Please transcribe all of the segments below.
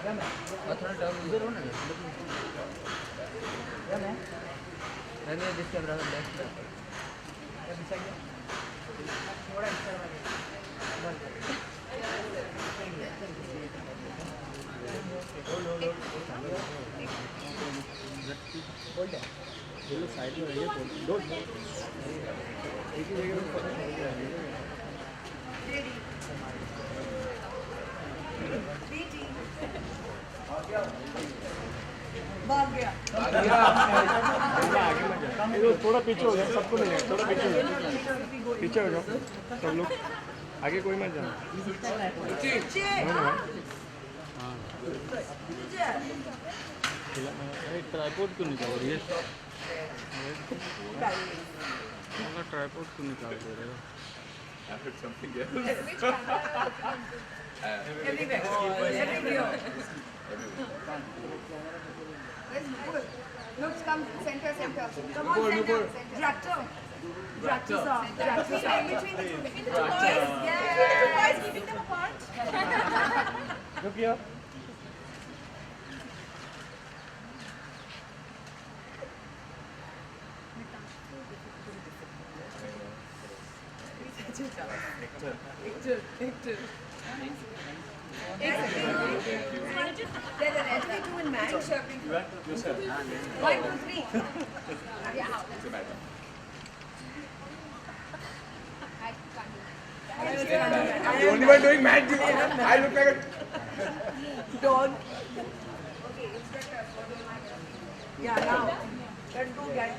और थोड़ा टर्न इधर हो ना मैं दिस कैमरा लेफ्ट साइड में रहिए दो एक ही जगह पे भाग गया थोड़ा पीछे हो जाओ, सबको मिलेगा, थोड़ा पीछे हो जाओ, पीछे हो जाओ सब लोग, आगे कोई मत जाना। ट्राइपॉड क्यों निकाल रही है? ट्राइपॉड क्यों निकाल दे रहे हो? Everywhere. Look, come center. Come on, center. Tractor. Tractor, sir. Tractor, sir. Between the two boys. Yeah. The two boys keeping them apart. Look here. There's an LGB2 in man. 1, 2, 3. The only one doing magic. I look like a Dog. Okay, it's better. Yeah, now. Let's go, guys.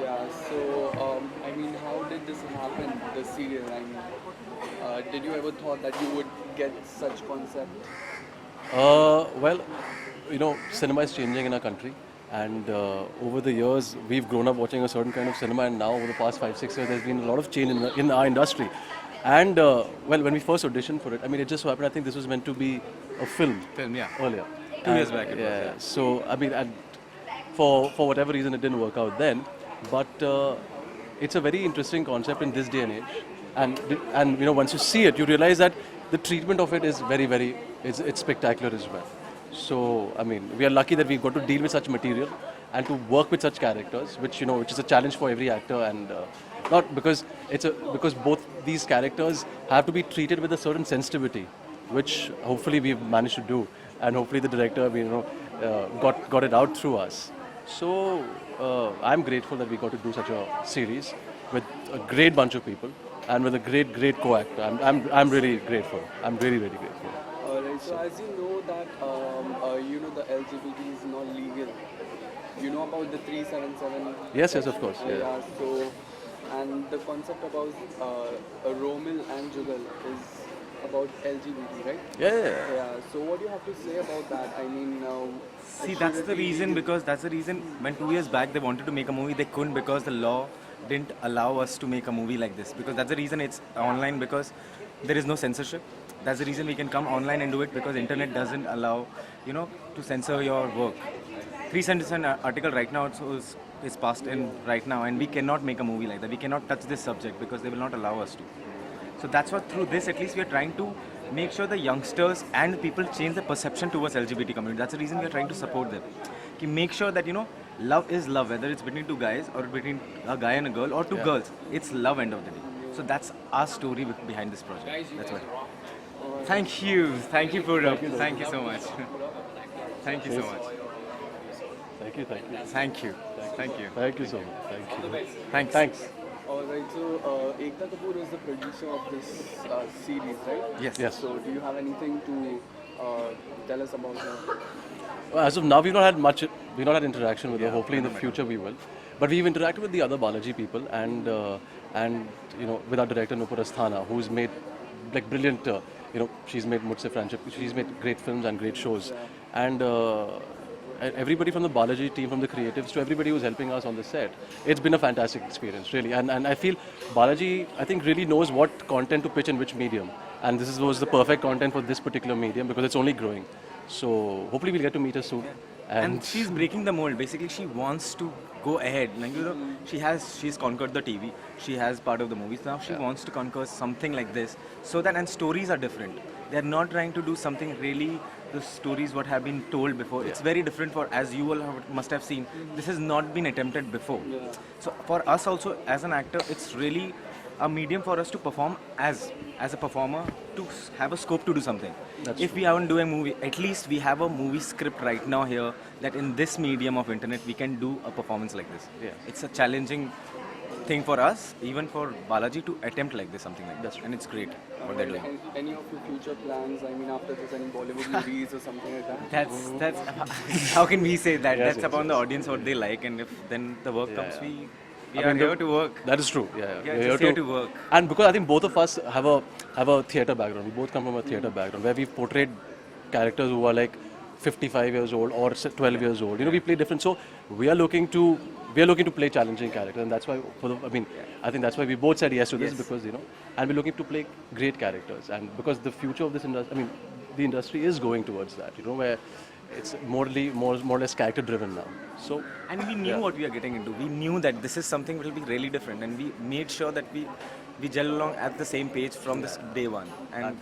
Yeah, so I mean, how did this happen, the serial? I mean, did you ever thought that you would get such concept? Well, you know, cinema is changing in our country, and over the years, we've grown up watching a certain kind of cinema, and now over the past 5-6 years, there's been a lot of change in our industry. And well, when we first auditioned for it, I mean, it just so happened, I think this was meant to be a film. Yeah. Earlier. 2 years back it was, Yeah. So, I mean, and for whatever reason, it didn't work out then. But it's a very interesting concept in this day and age. And you know, once you see it, you realize that the treatment of it is very, it's spectacular as well. So, I mean, we are lucky that we got to deal with such material and to work with such characters, which is a challenge for every actor, and not because because both these characters have to be treated with a certain sensitivity, which hopefully we've managed to do, and hopefully the director, got it out through us. So I'm grateful that we got to do such a series with a great bunch of people and with a great co-actor. I'm really grateful. I'm really grateful. Alright, so as you know that you know the LGBT is not legal. You know about the 377. Yes, of course. Yeah. Yeah. So, and the concept about Romil and Jugal is about LGBT, right? Yeah. Yeah. So what do you have to say about that? I mean, See, that's the reason, because that's the reason when 2 years back they wanted to make a movie, they couldn't because the law didn't allow us to make a movie like this. Because that's the reason it's online, because there is no censorship. That's the reason we can come online and do it, because internet doesn't allow, to censor your work. 377 article right now is passed in right now, and we cannot make a movie like that. We cannot touch this subject because they will not allow us to. So that's what, through this at least, we are trying to make sure the youngsters and people change the perception towards LGBT community. That's the reason we are trying to support them. Ki make sure that, love is love, whether it's between two guys or between a guy and a girl or two girls. It's love end of the day. So that's our story behind this project. That's why. Thank you. Thank you so much. Thank you so much. Thank you. Thank you. Thank you. Thank you so much. Thanks. Alright, so Ekta Kapoor is the producer of this series, right? Yes. So do you have anything to tell us about her? Well, as of now, we've not had interaction with her. Hopefully in the future we will. But we've interacted with the other Balaji people, and with our director Nupur Asthana, who's made like brilliant. She's made Mujhse Friendship. She's made great films and great shows, and everybody from the Balaji team, from the creatives to everybody who's helping us on the set. It's been a fantastic experience, really. And I feel Balaji, I think, really knows what content to pitch in which medium. and was the perfect content for this particular medium because it's only growing. So hopefully we'll get to meet her soon. And she's breaking the mold. Basically, she wants to go ahead. Like, you know, she's conquered the TV. She has part of the movies. Now she wants to conquer something like this. So that, and stories are different. They're not trying to do something really, the stories what have been told before. It's very different for, as you all must have seen, this has not been attempted before. So for us also, as an actor, it's really a medium for us to perform as a performer, to have a scope to do something. If we haven't do a movie, at least we have a movie script right now here that in this medium of internet we can do a performance like this. It's a challenging thing for us, even for Balaji, to attempt like this, something like this, and it's great what they're doing. And any of your future plans? I mean, after this, any Bollywood movies or something like that? That's how can we say that? That's upon the audience what they like, and if then the work comes, we are here to work. That is true. Yeah, We're here to work. And because I think both of us have a theatre background. We both come from a theatre background where we've portrayed characters who are like 55 years old or 12 years old. You know, we play different. So we are looking to play challenging characters, and that's why I think that's why we both said yes to this, because, you know, and we're looking to play great characters, and because the future of this industry, I mean, the industry is going towards that, you know, where it's more or less character driven now. So, and we knew what we are getting into. We knew that this is something that will be really different, and we made sure that we gel along at the same page from this day one. And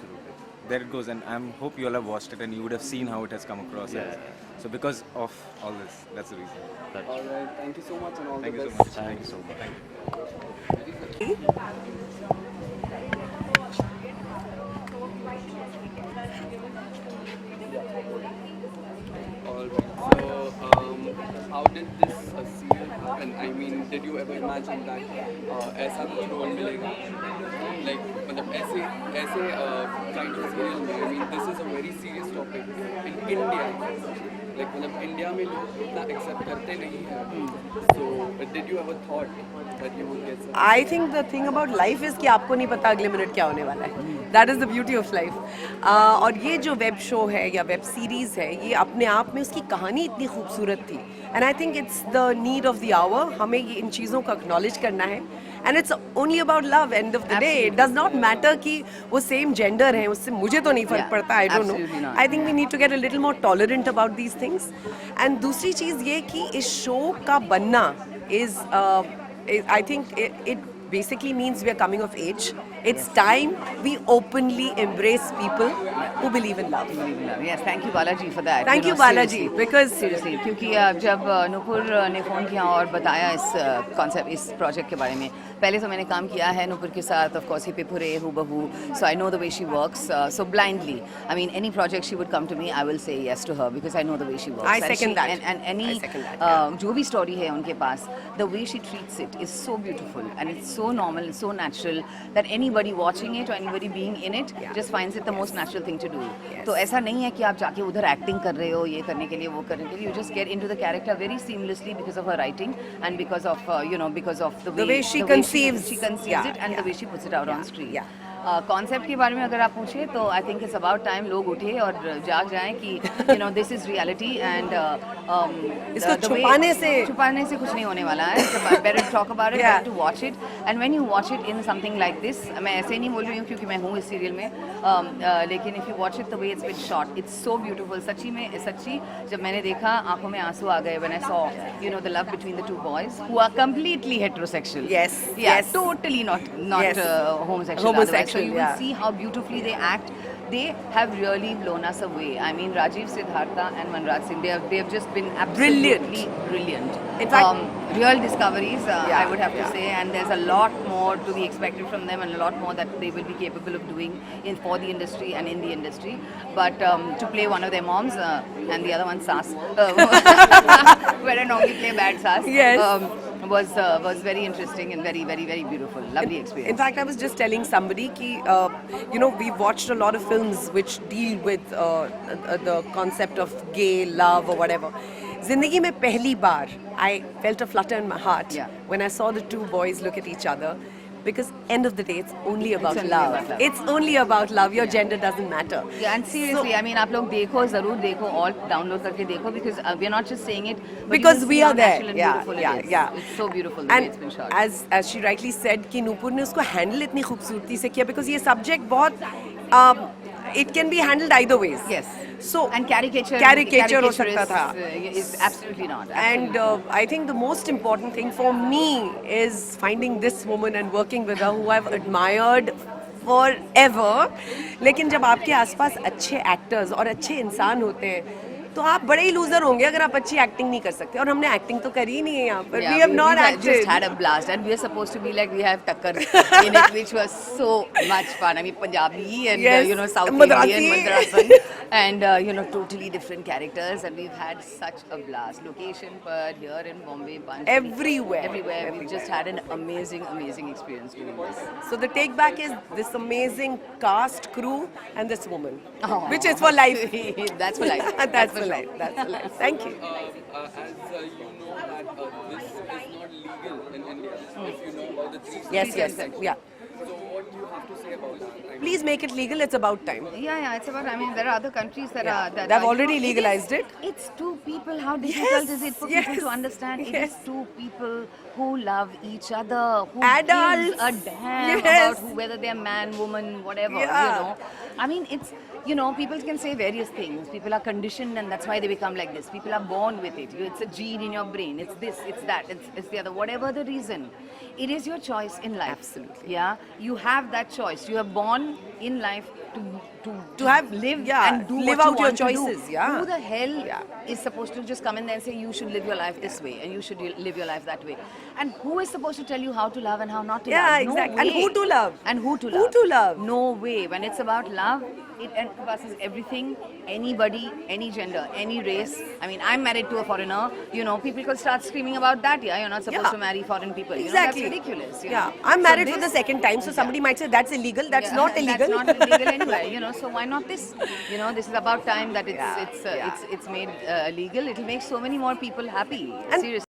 there it goes. And I hope you all have watched it and you would have seen how it has come across. So because of all this, that's the reason. All right. Thank you so much and all the best. Thank you so much. All right. So, how did this serial happen? I mean, did you ever imagine that ऐसा कुछ role मिलेगा? Like, मतलब ऐसे kind of serial में, I mean, this is a very serious topic in India. Like, मतलब India में लोग इतना accept करते नहीं हैं. So, did you ever thought that you would get something? I think the thing about life is कि आपको नहीं पता अगले मिनट क्या होने वाला है. That is the beauty of life. और ये जो वेब शो है या वेब सीरीज़ है, ये अपने आप में उसकी कहानी इतनी खूबसूरत थी. And I think it's the need of the hour. हमें ये इन चीज़ों का acknowledge करना है. And it's only about love. End of the day, it does not matter कि वो same gender है. उससे मुझे तो नहीं फर्क पड़ता. I don't know. I think we need to get a little more tolerant about these things. And दूसरी चीज़ ये कि इस शो का बनना is I think it basically means we are coming of age. It's time we openly embrace people who believe in love. Yes, thank you Balaji for that. Thank you Balaji, because seriously, क्योंकि जब नूपुर ने phone किया और बताया इस concept, इस project के बारे में, पहले तो मैंने काम किया है नूपुर के साथ, of course, हिप्पी पुरे, हूबहू, so I know the way she works, so blindly. I mean, any project she would come to me, I will say yes to her because I know the way she works. I second that. And any जो भी story है उनके पास, the way she treats it is so beautiful and it's so normal, it's so natural that anybody watching it or anybody being in it just finds it the most natural thing to do. तो ऐसा नहीं है कि आप जाके उधर acting कर रहे हो, ये करने के लिए, वो करने के लिए. You just get into the character very seamlessly because of her writing and because of because of the way she conceives it and the way she puts it out on screen. Concept के बारे में अगर आप पूछे तो I think it's about time लोग उठे और जाग जाएं कि दिस इज रियलिटी एंड इसको छुपाने से कुछ नहीं होने वाला है. Better talk about it, better to watch it, and when you watch it in something like this, मैं ऐसे नहीं बोल रही हूँ क्योंकि मैं हूँ इस सीरियल में, लेकिन if you watch it the way it's been shot, it's so beautiful. सच्ची जब मैंने देखा आंखों में आंसू आ गए when I saw the love between the two boys who are completely heterosexual. Yes, totally not homosexual. So you will see how beautifully they act. They have really blown us away. I mean, Rajiv Siddhartha and Manraj Singh, they have just been absolutely brilliant. In fact, real discoveries, I would have to say, and there's a lot more to be expected from them, and a lot more that they will be capable of doing for the industry and in the industry. But to play one of their moms and the other one Saas, where I normally play bad Saas, was very interesting and very, very, very beautiful. Lovely experience. In fact, I was just telling somebody कि we've watched a lot of films which deal with the concept of gay love or whatever. जिंदगी में पहली बार I felt a flutter in my heart when I saw the two boys look at each other. Because end of the day, it's only about love. It's only about love. Your gender doesn't matter. Yeah, and seriously, I mean, आप लोग देखो, ज़रूर देखो, all download करके देखो, because we are not just saying it, because we are there. It's so beautiful the way it's been shot. As she rightly said कि नूपुर ने उसको handle इतनी खूबसूरती से किया, because ये subject बहुत it can be handled either ways. Yes. So And caricature हो सकता था. is absolutely not. And I think the most important thing for me is finding this woman and working with her, who I've admired forever. लेकिन जब आपके आसपास अच्छे actors और अच्छे इंसान होते हैं तो आप बड़े ही लूजर होंगे अगर आप अच्छी एक्टिंग नहीं कर सकते. और हमने एक्टिंग तो करी ही नहीं है यहाँ पर. Yeah, We have not just acted. had a blast, and we are supposed to be like we have Takkar in it, which was so much fun. I mean, Punjabi and Yes, you know South Madrasi. Indian, Madrasan, and you know totally different characters, and we've had such a blast. Location, but here in Bombay, Panchkula, Everywhere. everywhere, we've just had an amazing experience doing this. So the take back is this amazing cast, crew, and this woman, Oh. which is for life. That's for life. That's for life. That's for life. Thank you. As you know that this is not legal in India. If you know about the three Yes, yes, section. yeah. So what do you have to say about that? I mean, Please make it legal. It's about time. Yeah, it's about. I mean, there are other countries that are that They've are, already legalized it. It's two people. How difficult is it for people yes, to understand? It yes. is two people who love each other, who Adults. gives a damn Yes. about whether they're man, woman, whatever. Yeah. You know, I mean, it's. You know, people can say various things. People are conditioned, and that's why they become like this. People are born with it. It's a gene in your brain. It's this, it's that, it's the other. Whatever the reason, it is your choice in life. Absolutely. Yeah, you have that choice. You are born in life to have- live yeah, and do live what out you your want to do. choices, yeah. Who the hell Yeah. is supposed to just come in there and say you should live your life this way and you should live your life that way? And who is supposed to tell you how to love and how not to Yeah, love? No exactly. And way. who to love. And who to Who love. to love. No way. When it's about love, it encompasses everything, anybody, any gender, any race. I mean, I'm married to a foreigner. You know, people could start screaming about that. Yeah, you're not supposed Yeah. to marry foreign people. Exactly. You know, that's ridiculous. You Yeah, know? I'm So married for the second time, so somebody might say that's illegal. That's yeah, not illegal. That's not illegal anyway. You know, so why not this? You know, this is about time that it's made legal. It'll make so many more people happy. And Seriously.